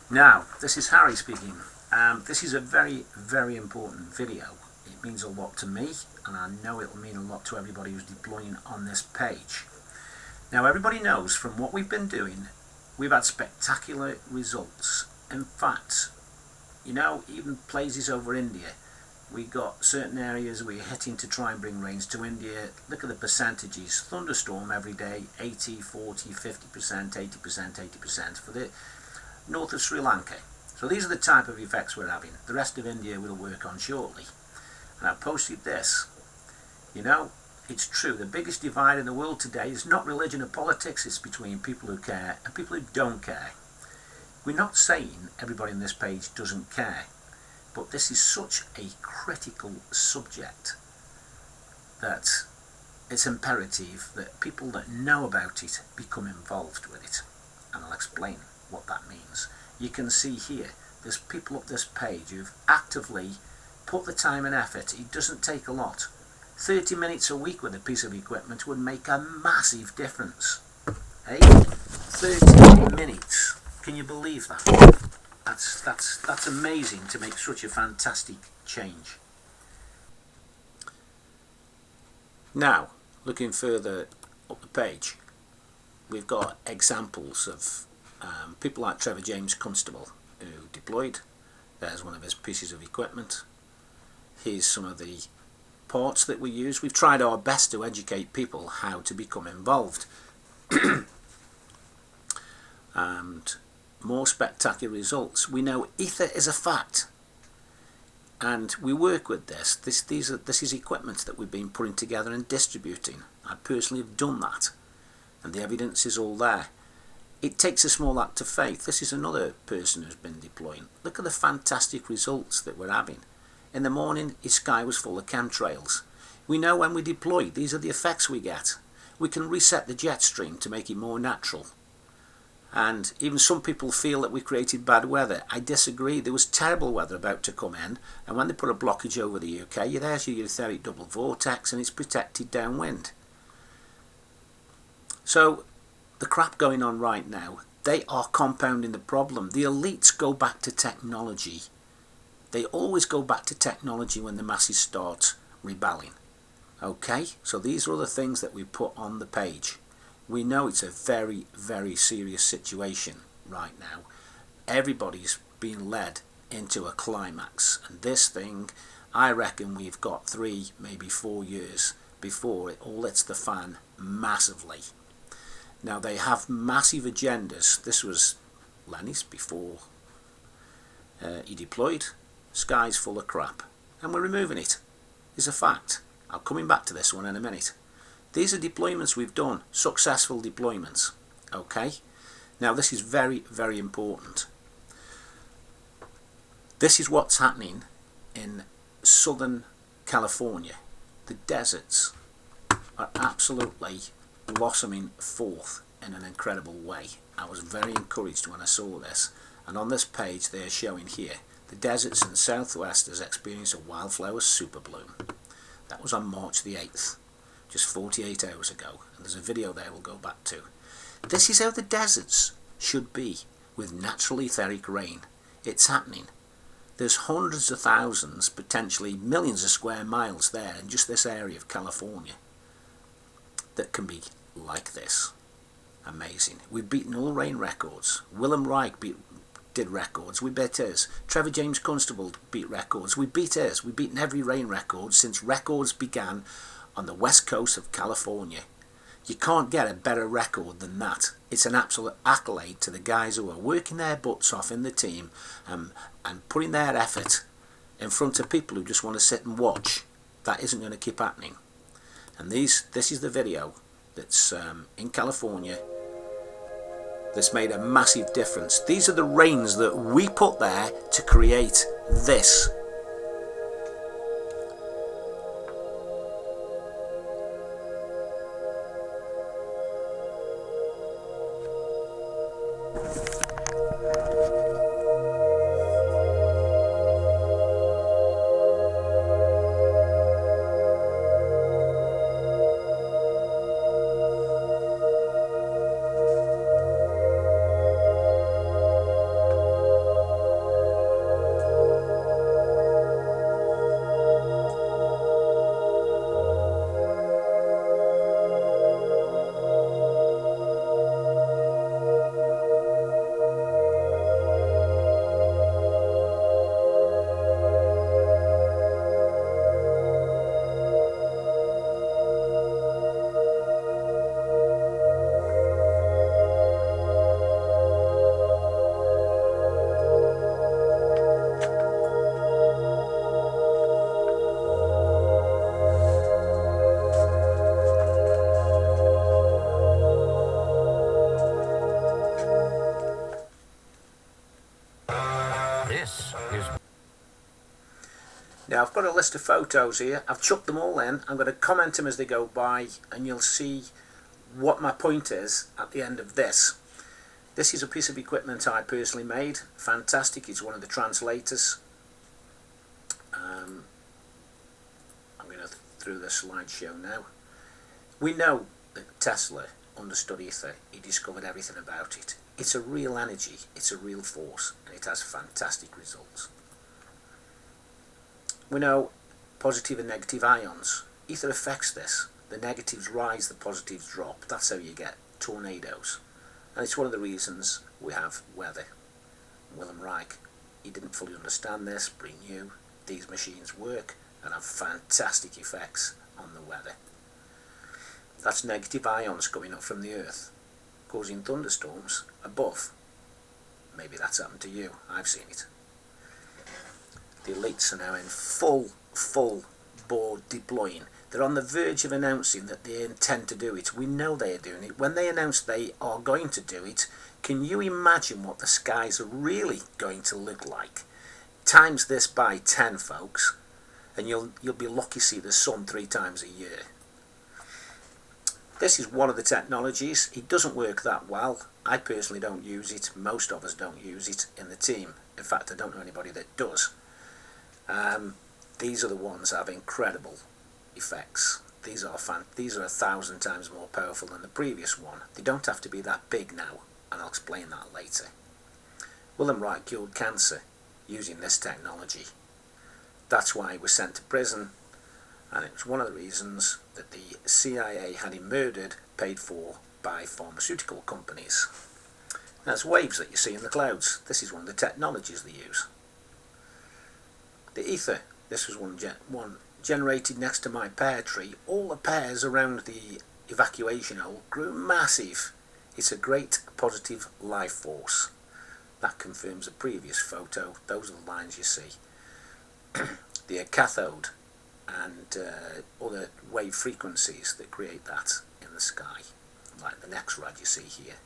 Now, this is Harry speaking. This is a very, very important video. It means a lot to me, and I know it will mean a lot to everybody who's deploying on this page. Now, everybody knows from what we've been doing, we've had spectacular results. In fact, you know, even places over India, we got certain areas we're hitting to try and bring rains to India. Look at the percentages. Thunderstorm every day, 80, 40, 50%, 80%, 80% for the north of Sri Lanka. So these are the type of effects we're having. The rest of India we'll work on shortly. And I posted this. You know, it's true. The biggest divide in the world today is not religion or politics. It's between people who care and people who don't care. We're not saying everybody on this page doesn't care. But this is such a critical subject that it's imperative that people that know about it become involved with it. And I'll explain what that means. You can see here, there's people up this page who've actively put the time and effort. It doesn't take a lot. 30 minutes a week with a piece of equipment would make a massive difference. Hey? 30 minutes. Can you believe that? That's amazing to make such a fantastic change. Now, looking further up the page, we've got examples of people like Trevor James Constable who deployed. There's one of his pieces of equipment. Here's some of the parts that we use. We've tried our best to educate people how to become involved. And more spectacular results. We know ether is a fact, and we work with this. This is equipment that we've been putting together and distributing. I personally have done that, and the evidence is all there. It takes a small act of faith. This is another person who's been deploying. Look at the fantastic results that we're having. In the morning, his sky was full of chemtrails. We know when we deploy, these are the effects we get. We can reset the jet stream to make it more natural. And even some people feel that we created bad weather. I disagree. There was terrible weather about to come in, and when they put a blockage over the UK, there's your etheric double vortex, and it's protected downwind. So the crap going on right now, they are compounding the problem. The elites go back to technology. They always go back to technology when the masses start rebelling. Okay, so these are other things that we put on the page. We know it's a very, very serious situation right now. Everybody's being led into a climax, and this thing, I reckon we've got 3, maybe 4 years before it all hits the fan massively. Now, they have massive agendas. This was Lenny's before he deployed. Sky's full of crap, and we're removing it. It's a fact. I'm coming back to this one in a minute. These are deployments we've done, successful deployments. Okay? Now, this is very, very important. This is what's happening in Southern California. The deserts are absolutely blossoming forth in an incredible way. I was very encouraged when I saw this. And on this page, they are showing here, the deserts in the southwest has experienced a wildflower super bloom. That was on March the 8th. Just 48 hours ago, and there's a video there we'll go back to. This is how the deserts should be, with natural etheric rain. It's happening. There's hundreds of thousands, potentially millions of square miles there in just this area of California that can be like this. Amazing. We've beaten all rain records. Willem Reich did records. We beat his. Trevor James Constable beat records. We beat his. We've beaten every rain record since records began on the west coast of California. You can't get a better record than that. It's an absolute accolade to the guys who are working their butts off in the team and putting their effort in front of people who just want to sit and watch. That isn't going to keep happening. And this is the video that's in California that's made a massive difference. These are the rains that we put there to create this. Now I've got a list of photos here. I've chucked them all in. I'm going to comment them as they go by, and you'll see what my point is at the end of this. This is a piece of equipment I personally made. Fantastic. It's one of the Translators. I'm going to through the slideshow now. We know that Tesla understood ether. He discovered everything about it. It's a real energy. It's a real force, and it has fantastic results. We know positive and negative ions. Ether affects this. The negatives rise, the positives drop. That's how you get tornadoes. And it's one of the reasons we have weather. Wilhelm Reich, he didn't fully understand this, but he knew these machines work and have fantastic effects on the weather. That's negative ions coming up from the earth, causing thunderstorms above. Maybe that's happened to you. I've seen it. The elites are now in full board deploying. They're on the verge of announcing that they intend to do it. We know they are doing it. When they announce they are going to do it, can you imagine what the skies are really going to look like? Times this by 10, folks, and you'll be lucky to see the sun 3 times a year. This is one of the technologies. It doesn't work that well. I personally don't use it. Most of us don't use it in the team. In fact, I don't know anybody that does. These are the ones that have incredible effects. These are 1,000 times more powerful than the previous one. They don't have to be that big now, and I'll explain that later. Wilhelm Reich cured cancer using this technology. That's why he was sent to prison, and it was one of the reasons that the CIA had him murdered, paid for by pharmaceutical companies. That's waves that you see in the clouds. This is one of the technologies they use. The ether, this was one generated next to my pear tree. All the pears around the evacuation hole grew massive. It's a great positive life force. That confirms a previous photo. Those are the lines you see. The cathode and other wave frequencies that create that in the sky, like the next rod you see here.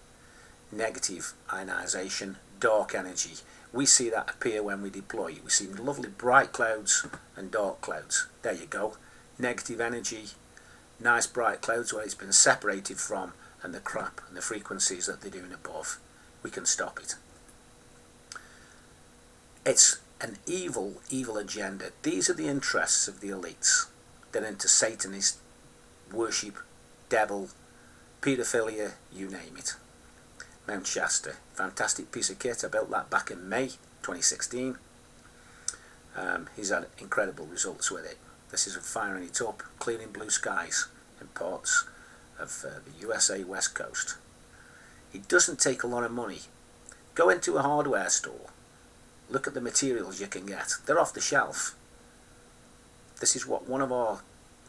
Negative ionization, dark energy. We see that appear when we deploy. We see lovely bright clouds and dark clouds. There you go. Negative energy, nice bright clouds where it's been separated from, and the crap and the frequencies that they're doing above. We can stop it. It's an evil agenda. These are the interests of the elites. They're into Satanist worship, devil, paedophilia, you name it. Mount Shasta, fantastic piece of kit. I built that back in May 2016. He's had incredible results with it. This is firing it up, clearing blue skies in parts of the USA West Coast. It doesn't take a lot of money. Go into a hardware store. Look at the materials you can get. They're off the shelf. This is what one of our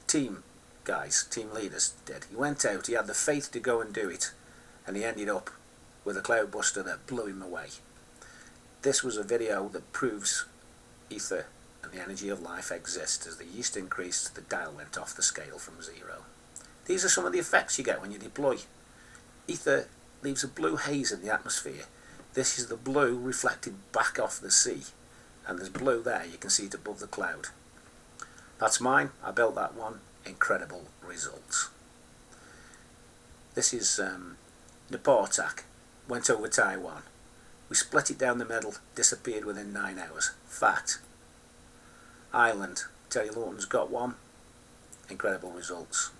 team leaders did. He went out, he had the faith to go and do it, and he ended up with a cloudbuster that blew him away. This was a video that proves ether and the energy of life exists. As the yeast increased, the dial went off the scale from 0. These are some of the effects you get when you deploy. Ether leaves a blue haze in the atmosphere. This is the blue reflected back off the sea, and there's blue there. You can see it above the cloud. That's mine. I built that one. Incredible results. This is Nepal attack. Went over Taiwan. We split it down the middle, disappeared within 9 hours. Fact. Ireland, Terry Lawton's got one. Incredible results.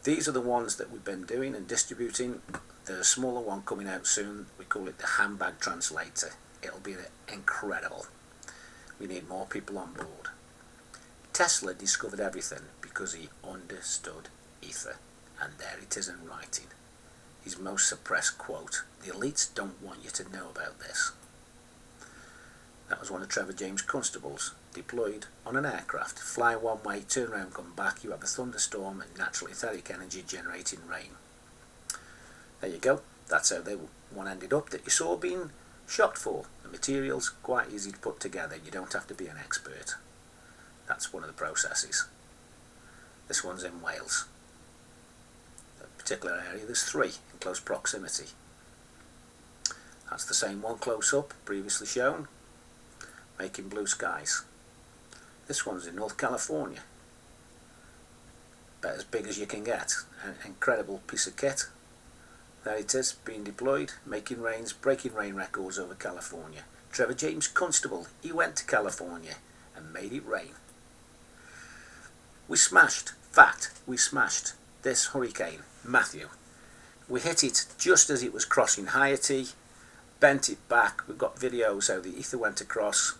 These are the ones that we've been doing and distributing. There's a smaller one coming out soon. We call it the handbag translator. It'll be incredible. We need more people on board. Tesla discovered everything because he understood ether. And there it is in writing. His most suppressed quote. The elites don't want you to know about this. That was one of Trevor James' constables, deployed on an aircraft. Fly one way, turn around, come back, you have a thunderstorm and natural etheric energy generating rain. There you go. That's how one ended up that you saw being shot for. The material's quite easy to put together. You don't have to be an expert. That's one of the processes. This one's in Wales. Particular area, there's 3 in close proximity. That's the same one close up, previously shown, making blue skies. This one's in North California. About as big as you can get. An incredible piece of kit. There it is, being deployed, making rains, breaking rain records over California. Trevor James Constable, he went to California and made it rain. We smashed this hurricane, Matthew. We hit it just as it was crossing Haiti, bent it back. We've got videos how the ether went across.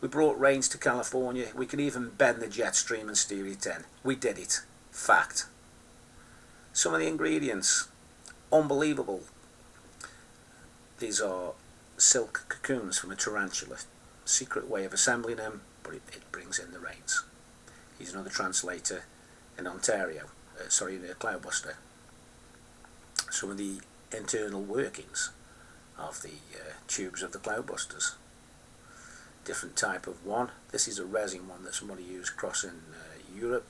We brought rains to California. We could even bend the jet stream and steer it in. We did it. Fact. Some of the ingredients, unbelievable. These are silk cocoons from a tarantula. Secret way of assembling them, but it brings in the rains. He's another translator in Ontario, in Cloudbuster. Some of the internal workings of the tubes of the Cloudbusters. Different type of one. This is a resin one that somebody used crossing Europe,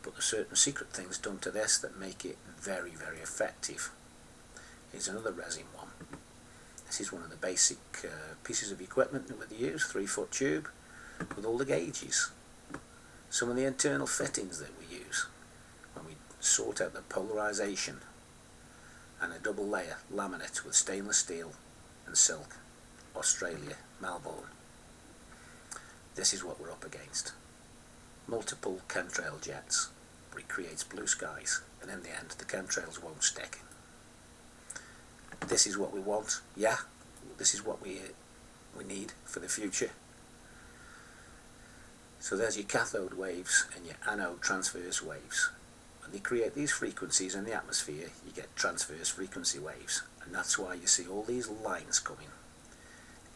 but there's certain secret things done to this that make it very, very effective. Here's another resin one. This is one of the basic pieces of equipment that we use, 3-foot tube with all the gauges. Some of the internal fittings that we use when we sort out the polarization, and a double layer laminate with stainless steel and silk, Australia, Melbourne. This is what we're up against. Multiple chemtrail jets, but it creates blue skies, and in the end the chemtrails won't stick. This is what we want, yeah, this is what we need for the future. So there's your cathode waves and your anode transverse waves. When they create these frequencies in the atmosphere, you get transverse frequency waves, and that's why you see all these lines coming.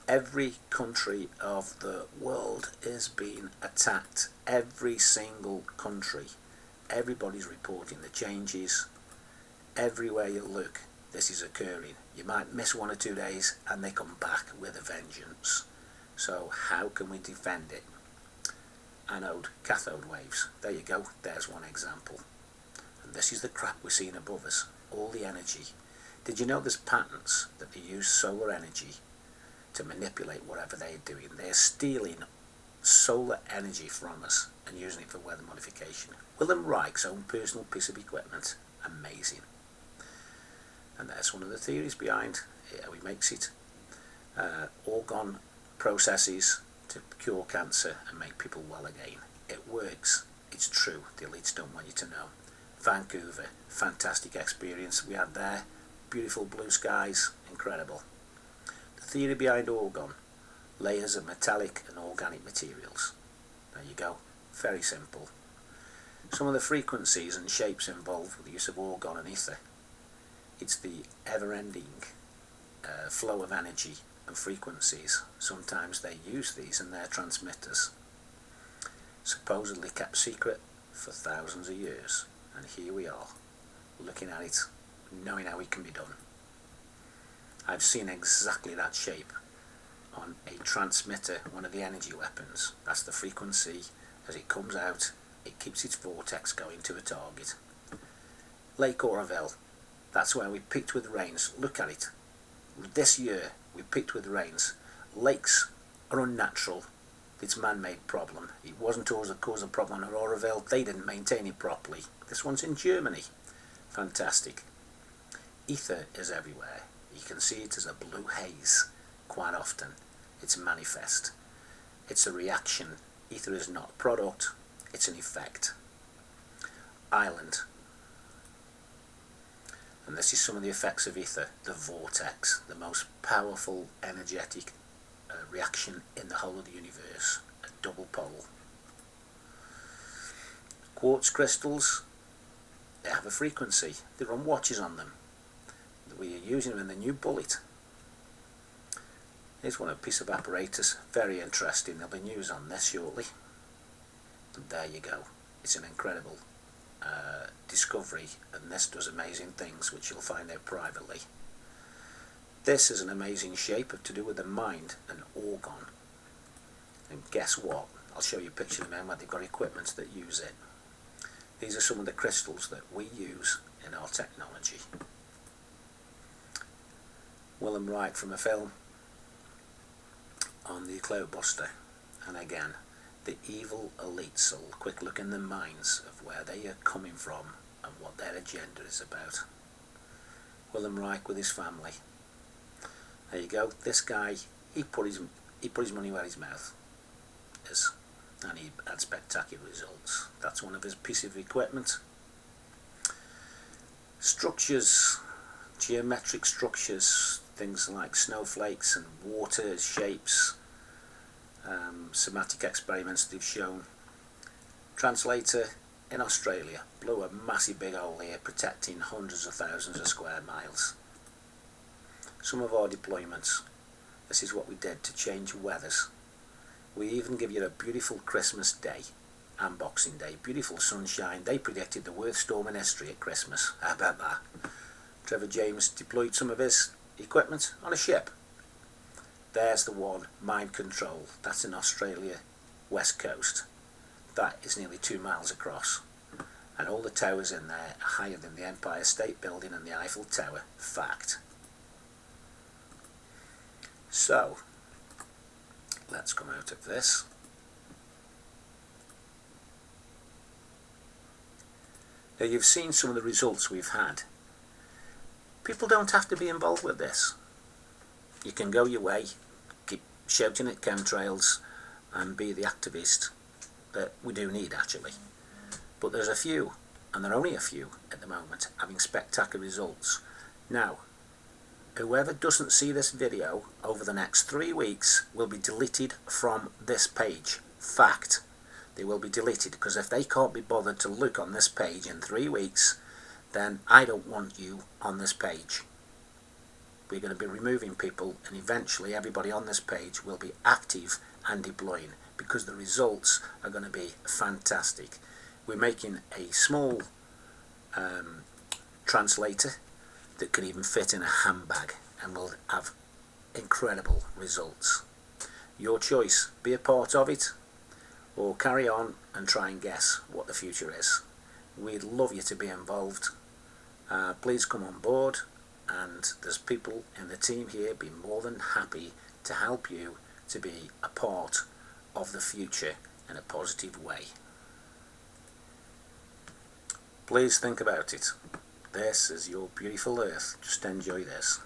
Every country of the world is being attacked. Every single country. Everybody's reporting the changes. Everywhere you look, this is occurring. You might miss 1 or 2 days and they come back with a vengeance. So how can we defend it? Anode, cathode waves. There you go. There's one example. And this is the crap we're seeing above us. All the energy. Did you know there's patents that they use solar energy to manipulate whatever they're doing? They're stealing solar energy from us and using it for weather modification. Wilhelm Reich's own personal piece of equipment. Amazing. And that's one of the theories behind how he makes it. Orgone processes to cure cancer and make people well again. It works. It's true. The elites don't want you to know. Vancouver, fantastic experience we had there. Beautiful blue skies, incredible. The theory behind orgone, layers of metallic and organic materials. There you go. Very simple. Some of the frequencies and shapes involved with the use of orgone and ether. It's the ever-ending flow of energy and frequencies. Sometimes they use these in their transmitters. Supposedly kept secret for thousands of years. And here we are, looking at it, knowing how it can be done. I've seen exactly that shape on a transmitter, one of the energy weapons. That's the frequency. As it comes out, it keeps its vortex going to a target. Lake Oroville, that's where we peaked with rains. Look at it. This year, we peaked with rains. Lakes are unnatural. It's a man-made problem. It wasn't always the cause of the problem at Oroville. They didn't maintain it properly. This one's in Germany. Fantastic. Ether is everywhere. You can see it as a blue haze quite often. It's manifest. It's a reaction. Ether is not a product. It's an effect. Island. And this is some of the effects of ether. The vortex, the most powerful energetic reaction in the whole of the universe. A double pole. Quartz crystals, they have a frequency. They run watches on them. We are using them in the new bullet. Here's one, a piece of apparatus. Very interesting. There'll be news on this shortly. And there you go. It's an incredible discovery, and this does amazing things which you'll find out privately. This is an amazing shape to do with the mind and orgone. And guess what? I'll show you a picture of them where they've got equipment that use it. These are some of the crystals that we use in our technology. Wilhelm Reich from a film on the Cloudbuster. And again, the evil elites. So a quick look in the minds of where they are coming from and what their agenda is about. William Reich with his family. There you go. This guy, he put his money where his mouth is, and he had spectacular results. That's one of his pieces of equipment. Structures, geometric structures, things like snowflakes and water shapes, somatic experiments they've shown. Translator in Australia blew a massive big hole here, protecting hundreds of thousands of square miles. Some of our deployments, this is what we did to change weathers. We even give you a beautiful Christmas day and Boxing Day, beautiful sunshine. They predicted the worst storm in history at Christmas. How about that? Trevor James deployed some of his equipment on a ship. There's the one, Mind Control. That's in Australia, west coast. That is nearly 2 miles across. And all the towers in there are higher than the Empire State Building and the Eiffel Tower. Fact. So, let's come out of this. Now you've seen some of the results we've had. People don't have to be involved with this. You can go your way, keep shouting at chemtrails and be the activist that we do need actually. But there's a few, and there are only a few at the moment, having spectacular results. Now, whoever doesn't see this video over the next 3 weeks will be deleted from this page. Fact. They will be deleted, because if they can't be bothered to look on this page in 3 weeks, then I don't want you on this page. We're going to be removing people, and eventually everybody on this page will be active and deploying, because the results are going to be fantastic. We're making a small translator that can even fit in a handbag and will have incredible results. Your choice. Be a part of it, or carry on and try and guess what the future is. We'd love you to be involved. Please come on board, and there's people in the team here be more than happy to help you to be a part of the future in a positive way. Please think about it. This is your beautiful Earth. Just enjoy this.